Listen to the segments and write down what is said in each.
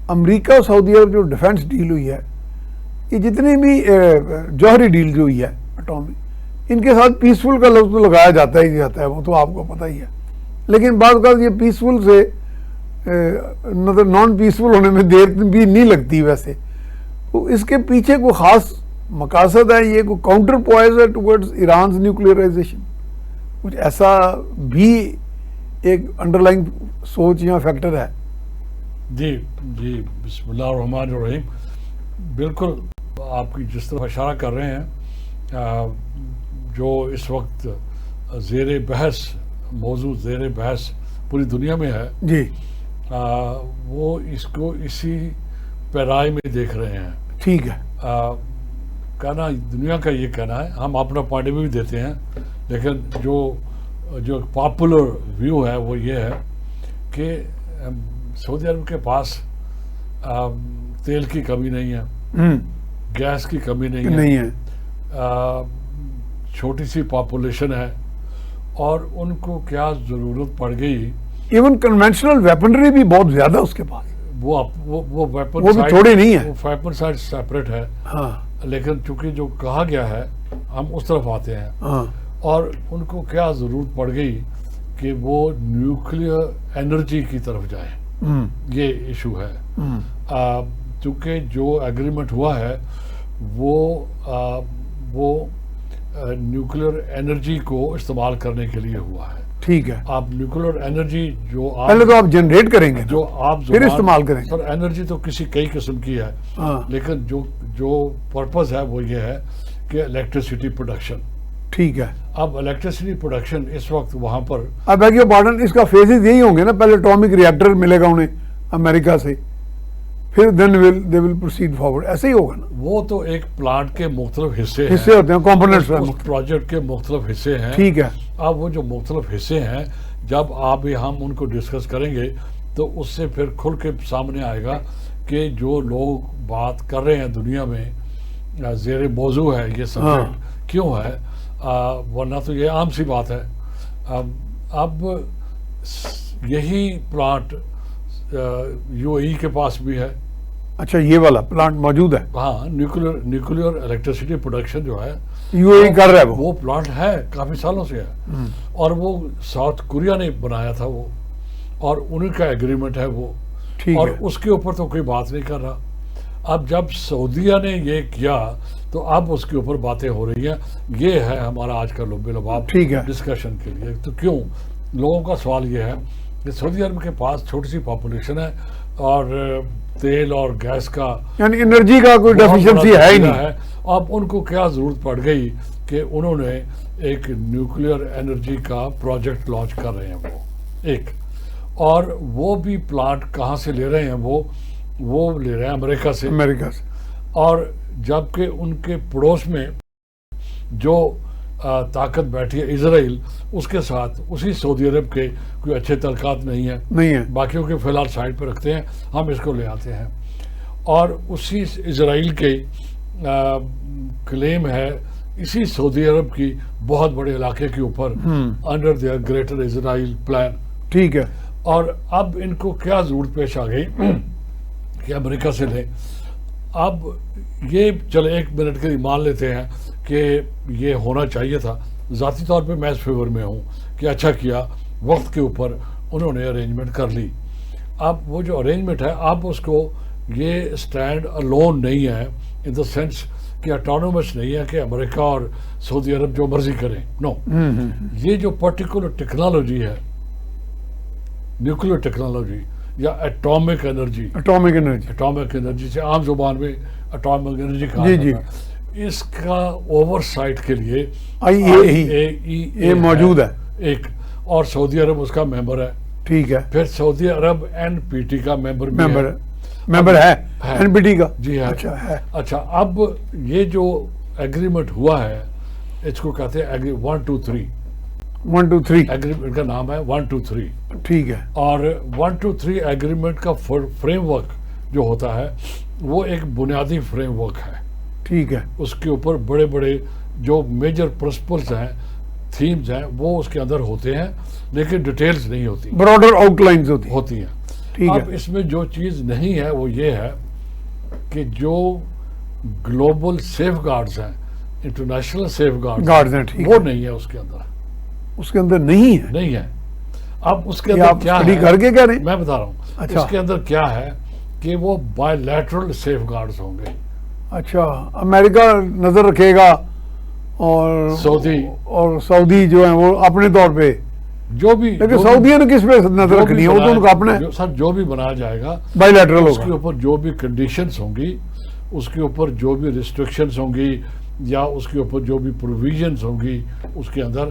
امریکہ اور سعودی عرب جو defence deal ہوئی ہے، یہ جتنی بھی جوہری ڈیل جو ہوئی ہے اٹامک، ان کے ساتھ پیسفل کا لفظ تو لگایا جاتا ہی جاتا ہے، وہ تو آپ کو پتہ ہی ہے، لیکن بعض اوقات یہ پیسفل سے نان پیسفل ہونے میں دیر بھی نہیں لگتی ویسے. تو اس کے پیچھے کوئی خاص مقاصد ہے، یہ کوئی کاؤنٹر پوائز ہے ٹورڈز ایرانز نیوکلیئرائزیشن، کچھ ایسا بھی ایک انڈر لائن سوچ یا فیکٹر ہے؟ جی بسم اللہ الرحمن الرحیم. بالکل آپ کی جس طرح اشارہ کر رہے ہیں، جو اس وقت زیر بحث موضوع زیر بحث پوری دنیا میں ہے، جی وہ اس کو اسی پیرائی میں دیکھ رہے ہیں. ٹھیک ہے. کہنا دنیا کا یہ کہنا ہے، ہم اپنا پوائنٹ آف ویو بھی دیتے ہیں، لیکن جو پاپولر ویو ہے وہ یہ ہے کہ سعودی عرب کے پاس تیل کی کمی نہیں ہے، گیس کی کمی نہیں ہے، چھوٹی سی پاپولیشن ہے، اور ان کو کیا ضرورت پڑ گئی. ایون کنونشنل ویپنری بھی بہت زیادہ اس کے پاس، وہ بھی تھوڑی نہیں ہے، ویپن سائٹ سیپریٹ ہے. لیکن چونکہ جو کہا گیا ہے ہم اس طرف آتے ہیں، اور ان کو کیا ضرورت پڑ گئی کہ وہ نیوکلیئر انرجی کی طرف جائیں. یہ ایشو ہے. چونکہ جو ایگریمنٹ ہوا ہے وہ نیوکلیئر انرجی کو استعمال کرنے کے لیے ہوا ہے. ٹھیک ہے. آپ نیوکلیئر انرجی جو پہلے تو آپ جنریٹ کریں گے، جو آپ پھر استعمال کریں گے. سر انرجی تو کئی قسم کی ہے، لیکن جو پرپز ہے وہ یہ ہے کہ الیکٹریسٹی پروڈکشن. ٹھیک ہے. اب الیکٹریسٹی پروڈکشن اس وقت وہاں پر اب بیگ یور پارڈن، اس کا فیزز یہی ہوں گے نا، پہلے اٹامک ریئیکٹر ملے گا انہیں امریکہ سے، پھر دے ول پروسیڈ فارورڈ، ایسے ہی ہوگا نا. وہ تو ایک پلانٹ کے مختلف حصے ہوتے ہیں، کمپوننٹس ہیں، پروجیکٹ کے مختلف حصے ہیں. ٹھیک ہے. اب وہ جو مختلف حصے ہیں، جب ہم ان کو ڈسکس کریں گے تو اس سے پھر کھل کے سامنے آئے گا کہ جو لوگ بات کر رہے ہیں دنیا میں زیر موضوع ہے یہ سبجیکٹ کیوں ہے، ورنہ تو یہ عام سی بات ہے. اب یہی پلانٹ یو اے ای کے پاس بھی ہے. اچھا، یہ والا پلانٹ موجود ہے؟ ہاں، نیوکلیئر الیکٹریسٹی پروڈکشن جو ہے یو اے ای کر رہا ہے. وہ پلانٹ ہے، کافی سالوں سے ہے، اور وہ ساؤتھ کوریا نے بنایا تھا وہ، اور انہیں کا ایگریمنٹ ہے وہ، اور اس کے اوپر تو کوئی بات نہیں کر رہا. اب جب سعودیہ نے یہ کیا تو اب اس کے اوپر باتیں ہو رہی ہیں. یہ ہے ہمارا آج کا لب لباب ڈسکشن کے لیے. تو کیوں لوگوں کا سوال یہ ہے کہ سعودی عرب کے پاس چھوٹی سی پاپولیشن ہے، اور تیل اور گیس کا یعنی انرجی کا کوئی ڈیفیشنسی ہے ہی نہیں. اب ان کو کیا ضرورت پڑ گئی کہ انہوں نے ایک نیوکلیئر انرجی کا پروجیکٹ لانچ کر رہے ہیں وہ ایک، اور وہ بھی پلانٹ کہاں سے لے رہے ہیں، وہ لے رہے ہیں امریکہ سے. اور جبکہ ان کے پڑوس میں جو طاقت بیٹھی ہے اسرائیل، اس کے ساتھ اسی سعودی عرب کے کوئی اچھے تعلقات نہیں ہیں. باقیوں کے فی الحال سائڈ پہ رکھتے ہیں، ہم اس کو لے آتے ہیں. اور اسی اسرائیل کے کلیم ہے اسی سعودی عرب کی بہت بڑے علاقے کے اوپر under their greater Israel plan. ٹھیک ہے. اور اب ان کو کیا ضرورت پیش آ گئی کہ امریکہ سے لیں. اب یہ چلے 1 منٹ کے لیے مان لیتے ہیں کہ یہ ہونا چاہیے تھا. ذاتی طور پہ میں اس فیور میں ہوں کہ اچھا کیا، وقت کے اوپر انہوں نے ارینجمنٹ کر لی. اب وہ جو ارینجمنٹ ہے، اب اس کو یہ اسٹینڈ الون نہیں ہے ان دا سینس کہ اٹانومس نہیں ہے کہ امریکہ اور سعودی عرب جو مرضی کریں. نو، یہ جو پرٹیکولر ٹیکنالوجی ہے، نیوکلیئر ٹیکنالوجی یا اٹامک انرجی سے عام زبان میں اٹامک انرجی کہا جاتا ہے، اس کا اوور سائٹ کے لیے IAEA موجود ہے ایک، اور سعودی عرب اس کا ممبر ہے. ٹھیک ہے. پھر سعودی عرب NPT کا ممبر ہے NPT کا. جی ہاں. اچھا، اب یہ جو ایگریمنٹ ہوا ہے اس کو کہتے ہیں 1 2 3 ایگریمنٹ کا نام ہے 1 2 3. ٹھیک ہے. اور 1 2 3 ایگریمنٹ کا فریم ورک جو ہوتا ہے وہ ایک بنیادی فریم ورک ہے. ٹھیک ہے. اس کے اوپر بڑے بڑے جو میجر پرنسپلز ہیں، تھیمز ہیں، وہ اس کے اندر ہوتے ہیں، لیکن ڈیٹیلز نہیں ہوتی، براڈر آؤٹ لائنز ہوتی ہیں. ٹھیک اب ہے اس میں جو چیز نہیں ہے وہ یہ ہے کہ جو گلوبل سیف گارڈز ہیں، انٹرنیشنل سیف گارڈز ہیں، ٹھیک وہ ہے، نہیں ہے اس کے اندر، اس کے اندر نہیں ہے. نہیں ہے. اب اس کے یہ اندر آپ کیا اسٹڈی ہے کر کے کہہ رہے ہیں؟ میں بتا رہا ہوں. اچھا. اس کے اندر کیا ہے کہ وہ بائی لیٹرل سیف گارڈز ہوں گے. اچھا، امریکہ نظر رکھے گا اور سعودی جو ہیں وہ اپنے طور پہ، جو بھی لیکن سعودیہ نے کس پہ نظر رکھنی ہے؟ وہ تو ان کا اپنا سر جو بھی بنایا جائے گا بائی لیٹرل اس کے ہوگا. اوپر جو بھی کنڈیشنز ہوں گی، اس کے اوپر جو بھی ریسٹرکشنز ہوں گی، یا اس کے اوپر جو بھی پروویژنز ہوں گی اس کے اندر،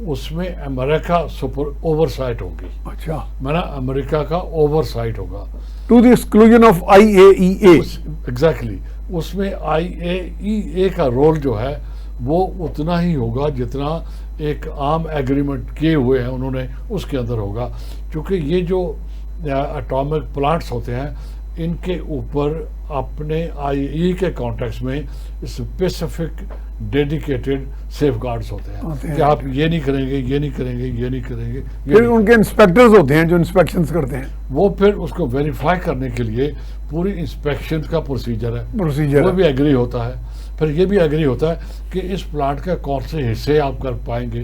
اس میں امریکہ سپر اوور سائٹ ہوگی. اچھا، میں نے امریکہ کا اوور سائٹ ہوگا. To the exclusion of IAEA. Exactly اس میں IAEA کا رول جو ہے وہ اتنا ہی ہوگا جتنا ایک عام ایگریمنٹ کیے ہوئے ہیں انہوں نے اس کے اندر ہوگا. کیونکہ یہ جو اٹامک پلانٹس ہوتے ہیں ان کے اوپر اپنے IAEA کے کانٹیکس میں اسپیسیفک ڈیڈیکیٹڈ سیف گارڈز ہوتے ہیں کہ آپ یہ نہیں کریں گے، یہ نہیں کریں گے، یہ نہیں کریں گے. پھر ان کے انسپیکٹرز ہوتے ہیں جو انسپیکشنز کرتے ہیں. وہ پھر اس کو ویریفائی کرنے کے لیے پوری انسپیکشن کا پروسیجر ہے، وہ بھی ایگری ہوتا ہے. پھر یہ بھی ایگری ہوتا ہے کہ اس پلانٹ کا کون سے حصے آپ کر پائیں گے،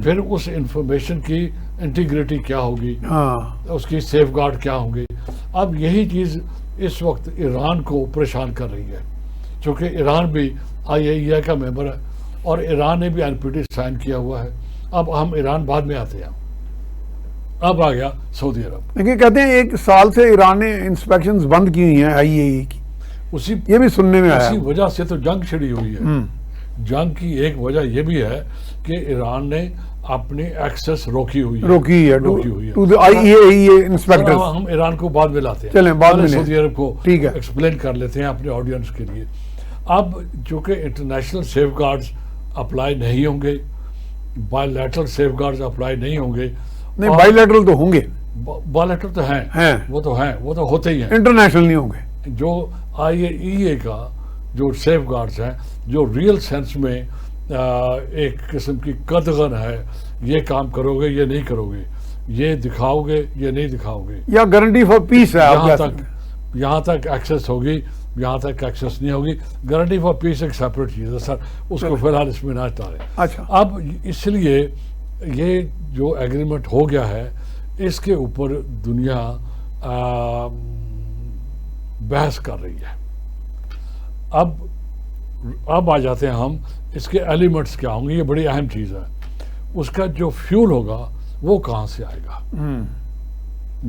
پھر اس انفارمیشن کی انٹیگریٹی کیا ہوگی، اس کی سیف گارڈ کیا ہوں گے. اب یہی چیز اس وقت ایران کو پریشان کر رہی ہے، چونکہ ایران بھی IAEA کا ممبر ہے اور ایران نے بھی NPT سائن کیا ہوا ہے. اب ہم ایران بعد میں آتے ہیں. اب آ گیا سعودی عرب. لیکن کہتے ہیں 1 سال سے ایران نے انسپیکشنز بند کی ہوئی ہیں IAEA کی، اسی یہ بھی سننے میں آیا. وجہ سے تو جنگ چھڑی ہوئی ہے. جنگ کی ایک وجہ یہ بھی ہے کہ ایران نے اپنی ایکسس روکی ہوئی ہے ٹو دی IAEA انسپیکٹرز. ہم ایران کو بعد میں لاتے ہیں. چلیں بعد میں سعودی عرب کو ٹھیک ہے ایکسپلین کر لیتے ہیں اپنے آڈینس کے لیے. اب چونکہ انٹرنیشنل سیف گارڈز اپلائی نہیں ہوں گے، bilateral safeguards apply نہیں ہوں گے. نہیں، بائی لیٹرل تو ہوں گے، بائی لیٹرل تو ہیں، وہ تو ہوتے ہی ہیں، انٹرنیشنل نہیں ہوں گے. جو IAEA کا جو سیف گارڈز ہیں جو ریئل سینس میں ایک قسم کی قدغن ہے، یہ کام کرو گے، یہ نہیں کرو گے، یہ دکھاؤ گے، یہ نہیں دکھاؤ گے، یا گارنٹی فار پیس ہے. یہاں تک ایکسس ہوگی، یہاں تک ایکسس نہیں ہوگی. گارنٹی فار پیس ایک سیپریٹ چیز ہے سر، اس کو فی الحال اس میں نہ ڈالیں. اچھا، اب اس لیے یہ جو ایگریمنٹ ہو گیا ہے اس کے اوپر دنیا بحث کر رہی ہے. اب آ جاتے ہیں ہم اس کے ایلیمنٹس کیا ہوں گے. یہ بڑی اہم چیز ہے. اس کا جو فیول ہوگا وہ کہاں سے آئے گا؟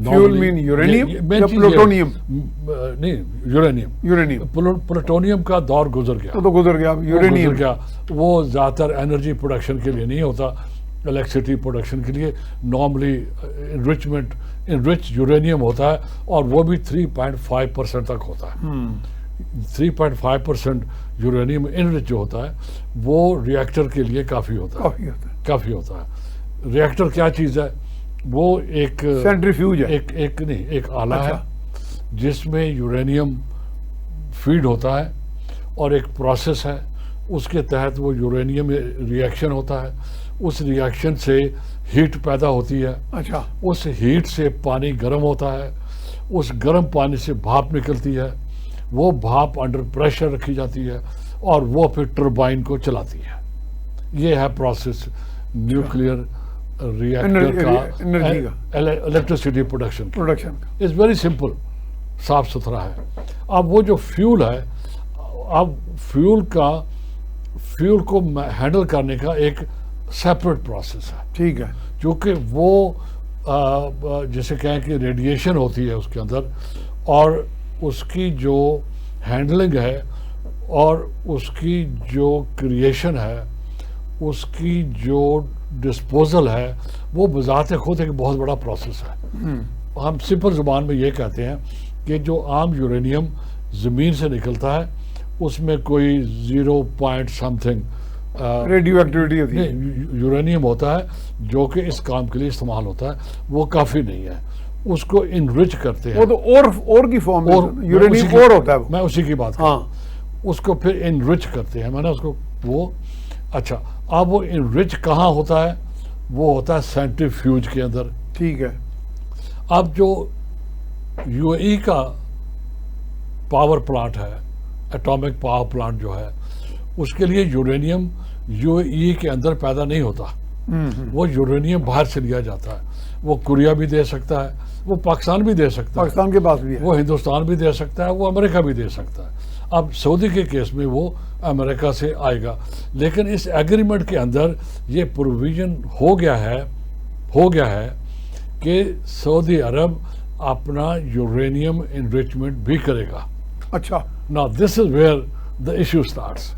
فیول مین یورینیم یا پلوٹونیم؟ نہیں، یورینیم. پلوٹونیم کا دور گزر گیا، وہ تو گزر گیا. یورینیم وہ زیادہ تر انرجی پروڈکشن کے لیے نہیں ہوتا، الیکٹریسٹی پروڈکشن کے لیے نارملی انرچ یورینیم ہوتا ہے، اور وہ بھی 3.5% تک ہوتا ہے. 3.5% یورینیم انرچ جو ہوتا ہے وہ ریئیکٹر کے لیے کافی ہوتا ہے. ریئیکٹر کیا چیز ہے؟ وہ ایک سینٹریفیوج ہے، ایک آلہ ہے جس میں یورینیم فیڈ ہوتا ہے، اور ایک پروسیس ہے اس کے تحت وہ یورینیم ریئیکشن ہوتا ہے. اس ریئیکشن سے ہیٹ پیدا ہوتی ہے. اچھا، اس ہیٹ سے پانی گرم ہوتا ہے، اس گرم پانی سے بھاپ نکلتی ہے. وہ بھاپ انڈر پریشر رکھی جاتی ہے اور وہ پھر ٹربائن کو چلاتی ہے. یہ ہے پروسیس نیوکلیئر ریئیکٹر کا electricity production. It's very simple, صاف ستھرا ہے. اب وہ جو فیول ہے، اب فیول کو ہینڈل کرنے کا ایک سیپریٹ پروسیس ہے. ٹھیک ہے، کیونکہ وہ جیسے کہیں کہ ریڈیشن ہوتی ہے اس کے اندر، اور اس کی جو ہینڈلنگ ہے اور اس کی جو کریشن ہے، اس کی جو ڈسپوزل ہے، وہ بذات خود ایک بہت بڑا پروسیس ہے. ہم سمپل زبان میں یہ کہتے ہیں کہ جو عام یورینیم زمین سے نکلتا ہے اس میں کوئی 0.something ریڈیو ایکٹیویٹی ہوتی ہے. یورینیم ہوتا ہے جو کہ اس کام کے لیے استعمال ہوتا ہے. وہ کافی نہیں ہے، اس کو انرچ کرتے ہیں. وہ تو اور کی فارم میں یورینیم اور ہوتا ہے. میں اسی کی بات ہاں، اس کو پھر انرچ کرتے ہیں. میں نے اس کو وہ اچھا، اب وہ انرچ کہاں ہوتا ہے؟ وہ ہوتا ہے سینٹریفیوج کے اندر. ٹھیک ہے. اب جو یو اے ای کا پاور پلانٹ ہے، ایٹامک پاور پلانٹ جو ہے، اس کے لیے یورینیم یو اے ای کے اندر پیدا نہیں ہوتا، وہ یورینیم باہر سے لیا جاتا ہے. وہ کوریا بھی دے سکتا ہے، وہ پاکستان بھی دے سکتا ہے، پاکستان کے پاس بھی ہے. وہ ہندوستان بھی دے سکتا ہے، وہ امریکہ بھی دے سکتا ہے. اب سعودی کے کیس میں وہ امریکہ سے آئے گا، لیکن اس ایگریمنٹ کے اندر یہ پروویژن ہو گیا ہے کہ سعودی عرب اپنا یورینیم انریچمنٹ بھی کرے گا. اچھا. Now this is where the issue starts.